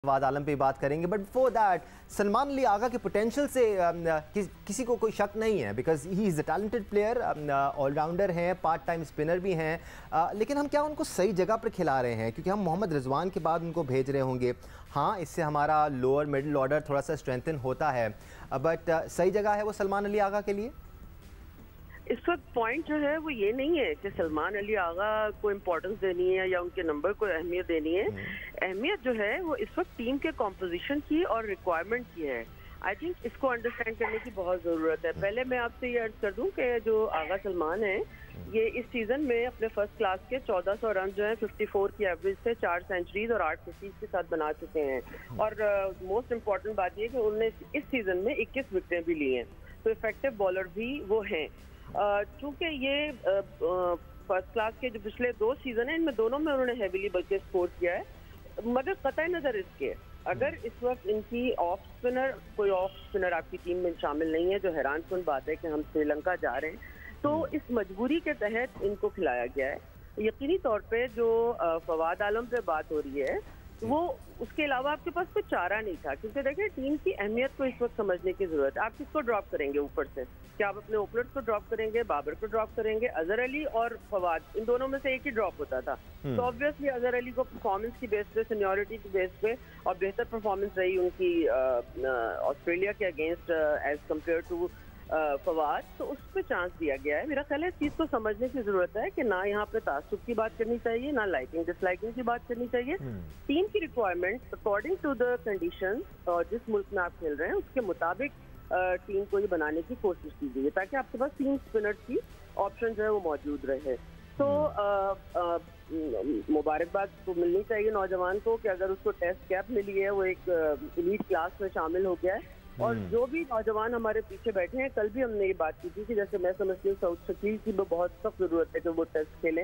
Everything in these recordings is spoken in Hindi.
फवाद आलम पे बात करेंगे, but before that Salman Ali Agha के पोटेंशियल से किसी को कोई शक नहीं है, because he is a talented player, allrounder हैं, पार्ट टाइम स्पिनर भी हैं, लेकिन हम क्या उनको सही जगह पर खिला रहे हैं? क्योंकि हम मोहम्मद रिजवान के बाद उनको भेज रहे होंगे। हाँ, इससे हमारा लोअर मिडिल ऑर्डर थोड़ा सा स्ट्रेंथन होता है, बट सही जगह है वो सलमान अली आगा के लिए? इस वक्त पॉइंट जो है वो ये नहीं है कि सलमान अली आगा को इम्पोर्टेंस देनी है या उनके नंबर को अहमियत देनी है। अहमियत जो है वो इस वक्त टीम के कॉम्पोजिशन की और रिक्वायरमेंट की है। आई थिंक इसको अंडरस्टैंड करने की बहुत ज़रूरत है। पहले मैं आपसे ये अर्ज कर दूं कि जो आगा सलमान है ये इस सीज़न में अपने फर्स्ट क्लास के 1400 रन जो है 54 की एवरेज से 4 सेंचुरीज और 8 50 के साथ बना चुके हैं। और मोस्ट इम्पॉर्टेंट बात ये कि उन्होंने इस सीज़न में 21 विकेटें भी ली हैं, तो इफेक्टिव बॉलर भी वो हैं। चूंकि ये फर्स्ट क्लास के जो पिछले 2 सीजन हैं इनमें दोनों में उन्होंने हेवीली बल्कि स्कोर किया है, मगर कतई नज़र इसके अगर इस वक्त इनकी कोई ऑफ स्पिनर आपकी टीम में शामिल नहीं है, जो हैरान कुन बात है कि हम श्रीलंका जा रहे हैं, तो इस मजबूरी के तहत इनको खिलाया गया है। यकीनी तौर पे जो फवाद आलम पे बात हो रही है वो उसके अलावा आपके पास कोई चारा नहीं था, क्योंकि देखिए टीम की अहमियत को इस वक्त समझने की जरूरत है। आप किसको ड्रॉप करेंगे ऊपर से? क्या आप अपने ओपनर्स को ड्रॉप करेंगे, बाबर को ड्रॉप करेंगे? अजहर अली और फवाद, इन दोनों में से एक ही ड्रॉप होता था। तो ऑब्वियसली अजहर अली को परफॉर्मेंस की बेस पे, सीनियरिटी की बेस पे और बेहतर परफॉर्मेंस रही उनकी ऑस्ट्रेलिया के against as compare to Fawad, तो उस पर चांस दिया गया है। मेरा ख्याल है इस चीज़ को समझने की जरूरत है कि ना यहाँ पे तासुब की बात करनी चाहिए, ना लाइकिंग डिसलाइकिंग की बात करनी चाहिए। टीम की requirement according to the condition और जिस मुल्क में आप खेल रहे हैं उसके मुताबिक टीम को ये बनाने की कोशिश कीजिए ताकि आपके पास 3 स्पिनर्स की ऑप्शन जो है वो मौजूद रहे। तो मुबारकबाद तो मिलनी चाहिए नौजवान को कि अगर उसको टेस्ट कैप मिली है, वो एक एलीट क्लास में शामिल हो गया है। और जो भी नौजवान हमारे पीछे बैठे हैं, कल भी हमने ये बात की थी कि जैसे मैं समझती हूँ सऊद शकील की बहुत सख्त जरूरत है कि वो टेस्ट खेलें,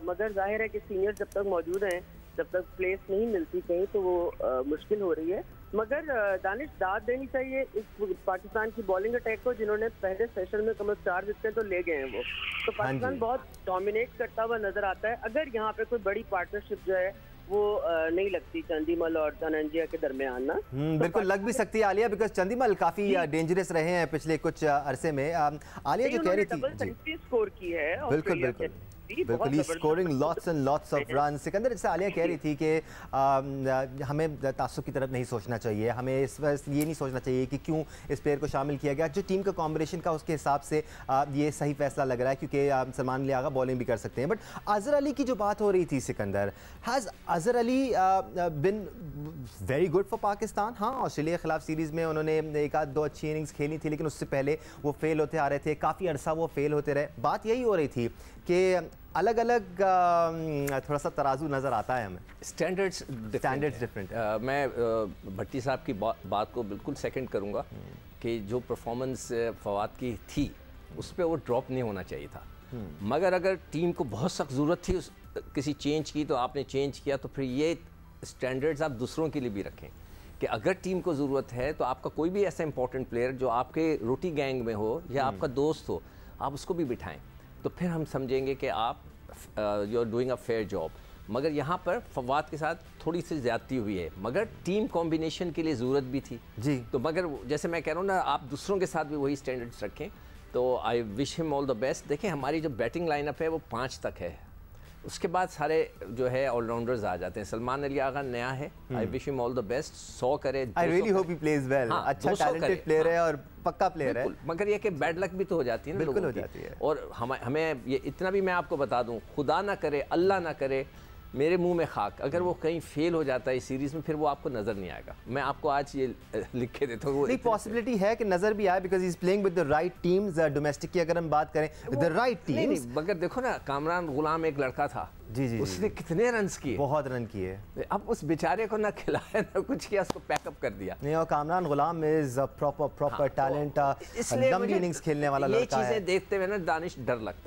मगर जाहिर है कि सीनियर जब तक मौजूद हैं, जब तक प्लेस नहीं मिलती कहीं, तो वो मुश्किल हो रही है। मगर दानिश दाद देनी चाहिए इस पाकिस्तान की बॉलिंग अटैक को, जिन्होंने पहले सेशन में कम 4 विकेट तो ले गए हैं वो। तो पाकिस्तान बहुत डोमिनेट करता हुआ नजर आता है। अगर यहाँ पे कोई बड़ी पार्टनरशिप जो है वो नहीं लगती चंदीमल और धनंजय के दरमियान ना, बिल्कुल लग भी सकती है आलिया, बिकॉज चंदीमल काफी डेंजरस रहे हैं पिछले कुछ अरसे में। आलिया जो कह रही थी, डबल सेंचुरी स्कोर की है बिल्कुल बिल्कुल बिल्कुल, scoring lots and lots of run. Sikandar, जैसे आलिया कह रही थी कि हमें तासुब की तरफ नहीं सोचना चाहिए, हमें इस वक्त ये नहीं सोचना चाहिए कि क्यों इस प्लेयर को शामिल किया गया। जो टीम का कॉम्बिनेशन का उसके हिसाब से ये सही फैसला लग रहा है, क्योंकि सलमान अली आगा बॉलिंग भी कर सकते हैं। बट अजहर अली की जो बात हो रही थी Sikandar, has Azhar Ali been very good for Pakistan? हाँ, ऑस्ट्रेलिया के खिलाफ सीरीज़ में उन्होंने 1-2 अच्छी इनिंग्स खेली थी, लेकिन उससे पहले वो फेल होते आ रहे थे, काफ़ी अरसा वो फेल होते रहे। बात यही हो रही थी कि अलग अलग थोड़ा सा तराजू नज़र आता है हमें, स्टैंडर्ड्स डिफरेंट। मैं भट्टी साहब की बात को बिल्कुल सेकंड करूंगा कि जो परफॉर्मेंस फवाद की थी उस पर वो ड्रॉप नहीं होना चाहिए था, मगर अगर टीम को बहुत सख्त ज़रूरत थी किसी चेंज की तो आपने चेंज किया, तो फिर ये स्टैंडर्ड्स आप दूसरों के लिए भी रखें कि अगर टीम को ज़रूरत है तो आपका कोई भी ऐसा इंपॉर्टेंट प्लेयर जो आपके रोटी गैंग में हो या आपका दोस्त हो, आप उसको भी बिठाएं, तो फिर हम समझेंगे कि आप you are doing a fair job. मगर यहाँ पर फवाद के साथ थोड़ी सी ज़्यादती हुई है, मगर टीम कॉम्बिनेशन के लिए ज़रूरत भी थी जी। तो मगर जैसे मैं कह रहा हूँ ना, आप दूसरों के साथ भी वही स्टैंडर्ड्स रखें। तो I wish him all the best. देखें, हमारी जो बैटिंग लाइनअप है वो 5 तक है, उसके बाद सारे जो है ऑलराउंडर्स आ जाते हैं। सलमान अली आगा नया है, I wish him all the best. 100 करे, I really hope he plays well. अच्छा टैलेंटेड प्लेयर है और पक्का प्लेयर है, मगर ये कि बैड लक भी तो हो जाती है ना, बिल्कुल हो जाती है। और हमें ये इतना भी मैं आपको बता दूं, खुदा ना करे, अल्लाह ना करे, मेरे मुंह में खाक, अगर वो कहीं फेल हो जाता है इस सीरीज में, फिर वो आपको नजर नहीं आएगा। मैं आपको आज ये लिख के देता हूँ, नहीं, पॉसिबिलिटी है कि नजर भी आए, because he is playing with the right teams. Domestic की अगर हम बात करें, विद द राइट टीम्स। मगर देखो ना, कामरान गुलाम एक लड़का था, जी, उसने कितने रन किए, बहुत रन किए। अब उस बेचारे को ना खिलाया ना कुछ किया, उसको पैकअप कर दिया। नहीं, और कामरान गुलाम इज प्रॉपर टैलेंट, लंबी इनिंग्स खेलने वाला लड़का है। ये चीजें देखते हुए ना दानिश डर लगता है।